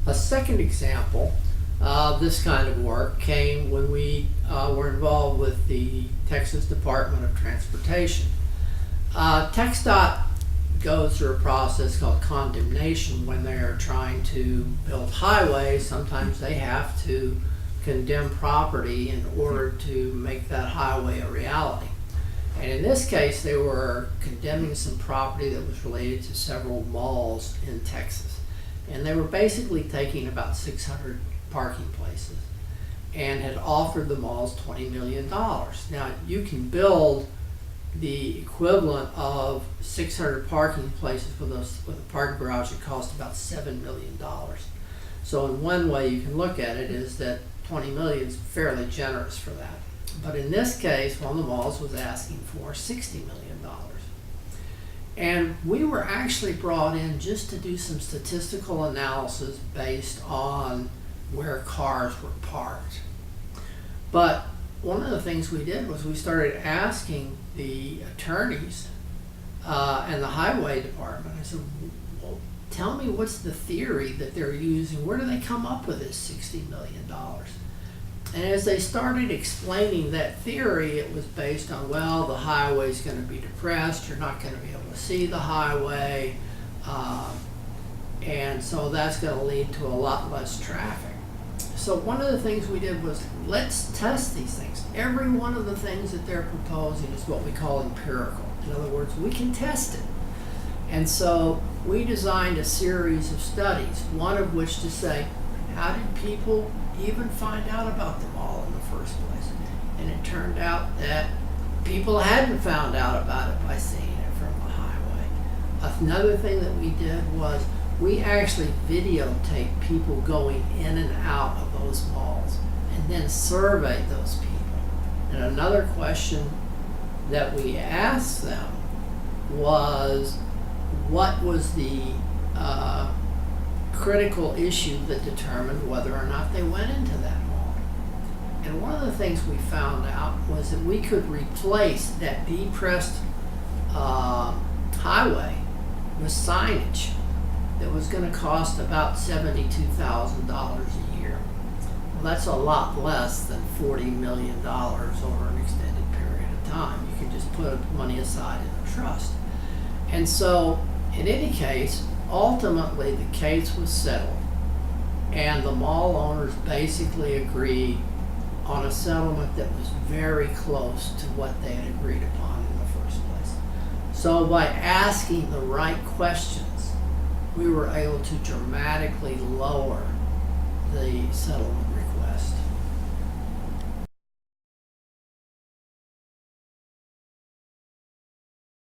A second example of this kind of work came when we were involved with the Texas Department of Transportation. TXDOT goes through a process called condemnation when they are trying to build highways. Sometimes they have to condemn property in order to make that highway a reality. And in this case, they were condemning some property that was related to several malls in Texas. And they were basically taking about 600 parking places and had offered the malls $20 million. Now, you can build the equivalent of 600 parking places with a parking garage that cost about $7 million. So in one way you can look at it is that 20 million is fairly generous for that. But in this case, one of the malls was asking for $60 million. And we were actually brought in just to do some statistical analysis based on where cars were parked. But one of the things we did was we started asking the attorneys and the highway department. I said, well, tell me what's the theory that they're using? Where do they come up with this $60 million? And as they started explaining that theory, it was based on, well, the highway's going to be depressed. You're not going to be able to see the highway. And so that's going to lead to a lot less traffic. So one of the things we did was, let's test these things. Every one of the things that they're proposing is what we call empirical. In other words, we can test it. And so we designed a series of studies, one of which to say, how did people even find out about the mall in the first place? And it turned out that people hadn't found out about it by seeing it from the highway. Another thing that we did was we actually videotaped people going in and out of those malls and then surveyed those people. And another question that we asked them was, what was the critical issue that determined whether or not they went into that mall? And one of the things we found out was that we could replace that depressed highway with signage that was going to cost about $72,000 a year. Well, that's a lot less than $40 million over an extended period of time. You can just put money aside in a trust. And so, in any case, ultimately the case was settled, and the mall owners basically agreed on a settlement that was very close to what they had agreed upon in the first place. So by asking the right questions, we were able to dramatically lower the settlement